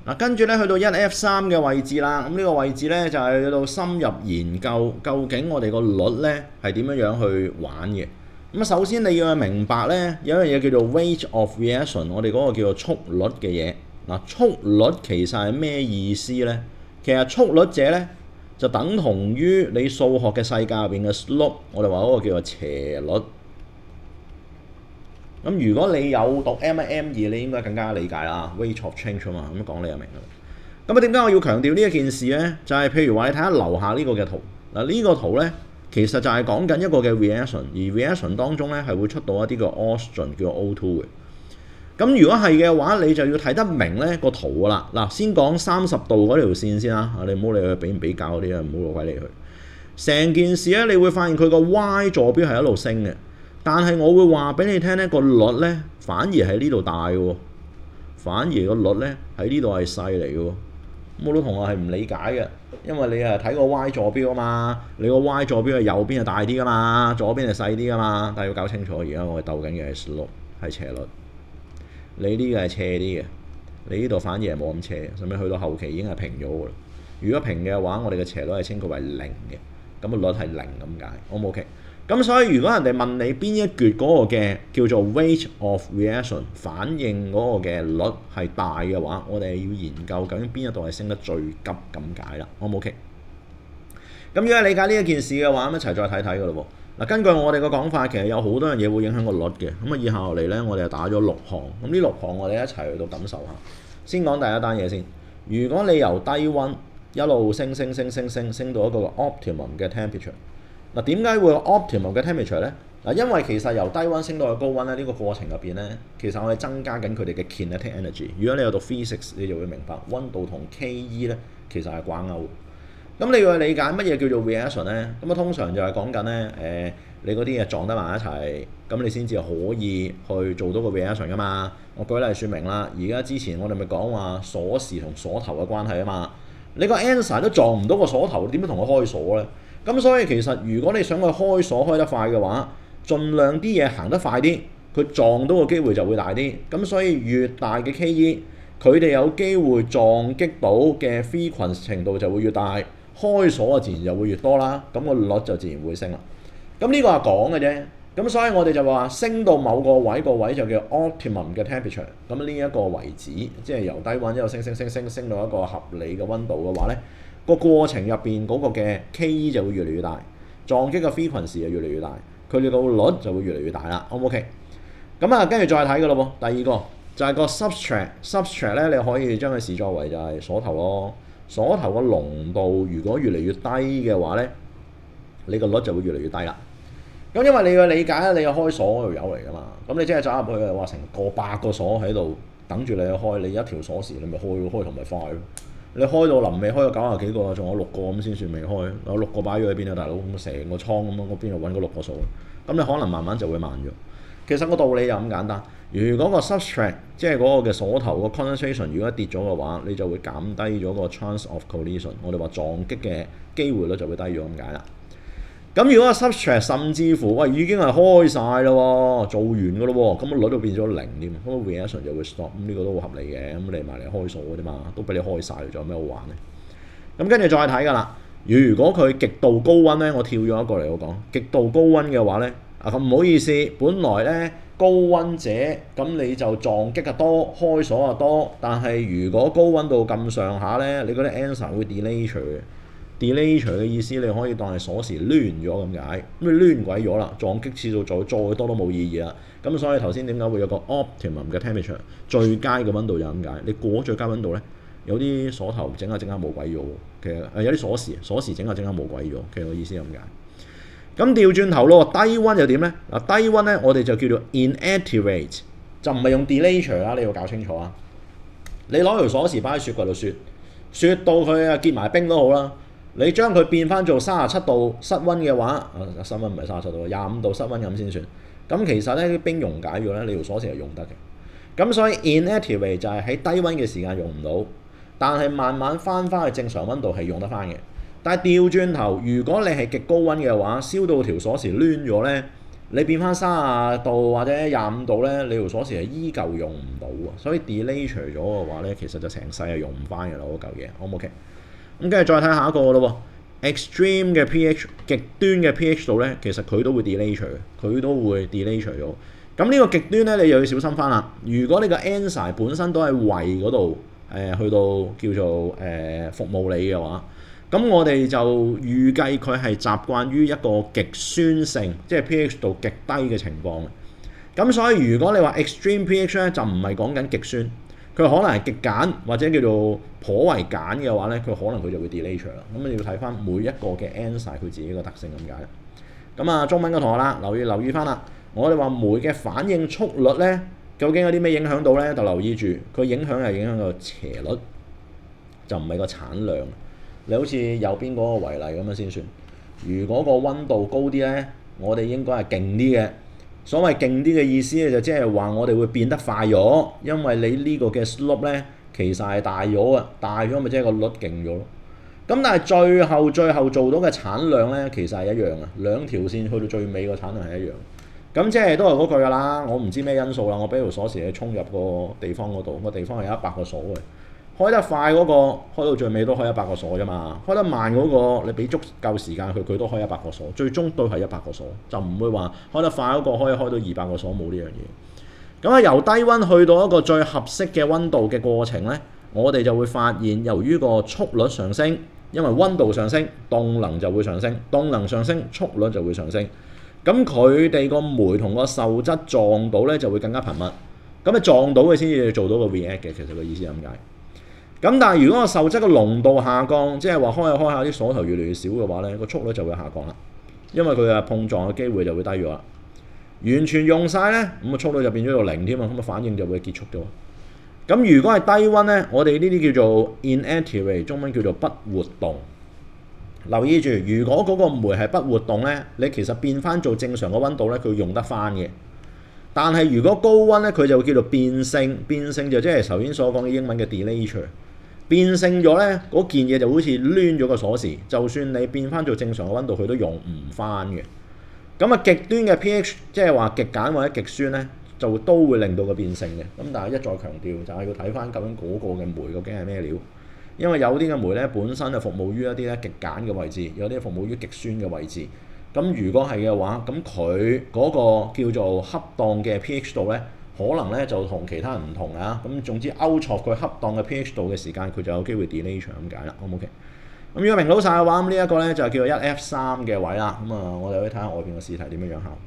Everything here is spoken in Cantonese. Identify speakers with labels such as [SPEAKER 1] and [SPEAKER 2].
[SPEAKER 1] 嗱，跟住咧去到1F3嘅位置啦，咁呢個位置咧就係去到深入研究究竟我哋個率咧係點樣去玩嘅。咁首先你要明白咧有一樣嘢叫做 rate of reaction， 我哋嗰個叫做速率嘅嘢。嗱，速率其實係咩意思咧？其實速率者咧就等同於你數學嘅世界入邊嘅 slope， 我哋話嗰個叫做斜率。咁如果你有讀 M1、M2，你應該更加理解啦 ，rate of change 啊嘛，咁講你就明啦。咁點解我要強調呢一件事咧？就係譬如話你睇下樓下呢個嘅圖，嗱呢個圖咧其實就係講緊一個嘅 reaction， 而 reaction 當中咧係會出到一啲嘅 oxygen 叫做 O2 嘅。咁如果係嘅話，你就要睇得明咧個圖噶啦。嗱，先講30度嗰條線先啦，你唔好理佢比唔比較嗰啲啊，唔好攞鬼理佢。成件事咧，你會發現佢個 Y 坐標係一路升嘅。但係我會話俾你聽咧，個率咧反而喺呢度大嘅喎，反而個率咧喺呢度係細嚟嘅喎。咁好多同學係唔理解嘅，因為你係睇個 Y 坐標啊嘛，你個 Y 坐標係右邊係大啲噶嘛，左邊係細啲噶嘛。但係要搞清楚，而家我哋鬥緊嘅係 slope 係斜率，你呢個係斜啲嘅，你呢度反而係冇咁斜，甚至去到後期已經係平咗嘅啦。如果平嘅話，我哋嘅斜率係稱佢為0嘅，咁個率係0咁解。O 唔 OK？咁所以如果人哋問你邊一橛嗰個嘅叫做 rate of reaction 反應嗰個嘅率係大嘅話，我哋要研究究竟邊一度係升得最急咁解啦。O 唔 OK？咁如果理解呢一件事嘅話，咁一齊再睇睇㗎咯喎。嗱，根據我哋嘅講法，其實有好多樣嘢會影響個率嘅。咁啊，以下落嚟咧，我哋就打咗6項。咁呢6項我哋一齊去到感受下。先講第一單嘢先。如果你由低溫一路升到一個 optimum 嘅 temperature。嗱，點解會有 optimum 嘅 temperature 咧？嗱，因為其實由低溫升到去高溫咧，呢個過程入邊咧，其實我哋增加緊佢哋嘅 kinetic energy。如果你有讀 physics，你就會明白溫度同 KE 咧其實係掛鈎。咁你要去理解乜嘢叫做 reaction 咧？咁啊，通常就係講緊咧你嗰啲嘢撞得埋一齊，咁你先至可以去做到個 reaction 噶嘛。我舉例説明啦，而家之前我哋咪講話鎖匙同鎖頭嘅關係啊嘛。你個 answer 都撞唔到個鎖頭，點樣同佢開鎖咧？咁所以其實如果你想去開鎖開得快嘅話，盡量啲嘢行得快啲，佢撞到個機會就會大啲。咁所以越大嘅 KE，佢哋有機會撞擊到嘅 frequency 程度就會越大，開鎖自然就會越多啦。咁個率就自然會升啦。咁呢個係講嘅啫。咁所以我哋就話升到某個位，個位就叫 optimum 嘅 temperature。咁呢一個位置，即係由低溫一路升到一個合理嘅溫度嘅話咧，個過程入邊嗰個嘅 KE 就會越嚟越大，撞擊嘅 frequency 就越嚟越大，佢哋個率就會越嚟越大啦。O 唔 OK？咁啊，跟住再睇嘅咯喎。第二個就係個 substrate 咧，你可以將佢視作為就係鎖頭咯。鎖頭個濃度如果越嚟越低嘅話咧，你個率就會越嚟越低啦。咁因為你嘅理解咧，你有開鎖嗰條友嚟㗎嘛，咁你即係走入去話成個百個鎖喺度等住你去開，你一條鎖匙你咪開同咪快咯。你開到臨尾開咗90幾個，仲有6個咁先算未開，有6個擺咗喺邊啊，大佬？咁成個倉咁樣，嗰邊度揾嗰6個數？咁你可能慢慢就會慢咗。其實個道理就咁簡單。如果個 substrate 即係嗰個嘅鎖頭個 concentration 如果跌咗嘅話，你就會減低咗個 chance of collision。我哋話撞擊嘅機會率就會低咗咁解啦。咁如果個 substrate 甚至乎已經係開晒啦喎，做完㗎咯喎，咁個率都變咗0添，咁個 reaction 就會 stop。咁呢個都好合理嘅，咁你埋嚟開鎖嘅啫嘛，都俾你開晒，仲有咩好玩咧？咁跟住再睇㗎啦。如果佢極度高溫咧，我跳咗一個嚟我講，極度高溫嘅話咧，咁唔好意思，本來咧高溫者咁你就撞擊嘅多，開鎖啊多，但係如果高溫度咁上下咧，你嗰啲 answer 會 delay 嘅。delay 嘅意思，你可以當係鎖匙攣咗咁解，咁你攣鬼咗啦，撞擊次數再多都冇意義啦。咁所以頭先點解會有個 optimum 嘅 temperature 最佳嘅溫度就咁解？你過最佳溫度咧，有啲鎖頭整下冇鬼咗，其實有啲鎖匙整下冇鬼咗，其實個意思係咁解。咁調轉頭咯，低溫又點咧？嗱，低溫咧我哋就叫做 inactivate， 就唔係用 delay 啦，你要搞清楚啊！你攞條鎖匙擺喺雪櫃度雪到佢啊結埋冰都好啦。你將佢變翻做37度室溫嘅話，室溫唔係37度，25度室溫咁先算。咁其實咧啲冰溶解咗咧，你條鎖匙係用得嘅。咁所以 inactivate 就係喺低溫嘅時間用唔到，但係慢慢翻去正常溫度係用得翻嘅。但係調轉頭，如果你係極高溫嘅話，燒到條鎖匙攣咗咧，你變翻30度或者25度咧，你條鎖匙係依舊用唔到啊。所以 delay 除咗嘅話咧，其實就成世係用唔翻嘅啦嗰嚿嘢。O 唔 OK？咁跟住再睇下一個咯喎 ，extreme 嘅 pH 極端嘅 pH 度咧，其實佢都會 delay 除，佢都會 delay 除咗。咁呢個極端咧，你又要小心翻啦。如果你個 answer 本身都係胃嗰度去到叫做服務你嘅話，咁我哋就預計佢係習慣於一個極酸性，即係 pH 度極低嘅情況。咁所以如果你話 extreme pH 咧，就唔係講緊極酸，佢可能係極鹼或者叫做頗為鹼嘅話咧，佢可能佢就會 delay 除啦。咁你要睇翻每一個嘅 answer 佢自己個特性咁解。咁啊，中文嘅同學啦，留意翻啦。我哋話酶嘅反應速率咧，究竟有啲咩影響到咧？就留意住，佢影響係影響個斜率，就唔係個產量。你好似右邊嗰個為例咁樣先算。如果個溫度高啲咧，我哋應該係勁啲嘅。所謂勁啲嘅意思咧，就即係話我哋會變得快咗，因為你呢個嘅 slope 咧其實係大咗啊，大咗咪即係個率勁咗咯。咁但係最後做到嘅產量咧，其實係一樣啊，兩條線去到最尾個產量係一樣。咁即係都係嗰句㗎啦，我唔知咩因素啦，我俾條鎖匙你衝入個地方嗰度，個地方係有100個鎖嘅。開得快嗰個開到最尾都開100個鎖啫嘛，開得慢嗰個你俾足夠時間佢都開100個鎖，最終都係100個鎖，就唔會話開得快嗰個可以開到200個鎖，冇呢樣嘢。咁啊，由低溫去到一個最合適嘅溫度嘅過程咧，我哋就會發現由於個速率上升，因為溫度上升，動能就會上升，動能上升，速率就會上升。咁佢哋個酶同個受質撞到咧就會更加頻密，咁啊撞到嘅先至做到個 react 嘅，其實個意思係咁解。咁但係如果個受質嘅濃度下降，即係話開下啲鎖頭越嚟越少嘅話咧，個速率就會下降啦，因為佢嘅碰撞嘅機會就會低咗啦。完全用晒咧，咁個速率就變咗到0添啊，咁個反應就會結束咗。咁如果係低溫咧，我哋呢啲叫做 inactive， 中文叫做不活動。留意住，如果嗰個酶係不活動咧，你其實變翻做正常嘅溫度咧，佢會用得翻嘅。但係如果高溫咧，佢就會叫做變性，變性就即係頭先所講嘅英文嘅 delay。變性咗咧，嗰件嘢就好似攣咗個鎖匙，就算你變翻做正常嘅溫度，佢都用唔翻嘅。咁啊，極端嘅 pH， 即係話極鹼或者極酸咧，就都會令到佢變性嘅。咁但係一再強調，就係要睇翻究竟嗰個嘅酶究竟係咩料。因為有啲嘅酶咧本身係服務於一啲咧極鹼嘅位置，有啲服務於極酸嘅位置。咁如果係嘅話，咁佢嗰個叫做恰當嘅 pH 度咧，可能咧就同其他人唔同啊。咁總之勾錯佢恰當嘅 pH 度嘅時間，佢就有機會 delay 長咁解啦。O 唔 OK？咁如果明到晒嘅話，咁呢一個咧就叫做1F3嘅位啦。咁啊，我哋可以睇下外邊嘅試題點樣考。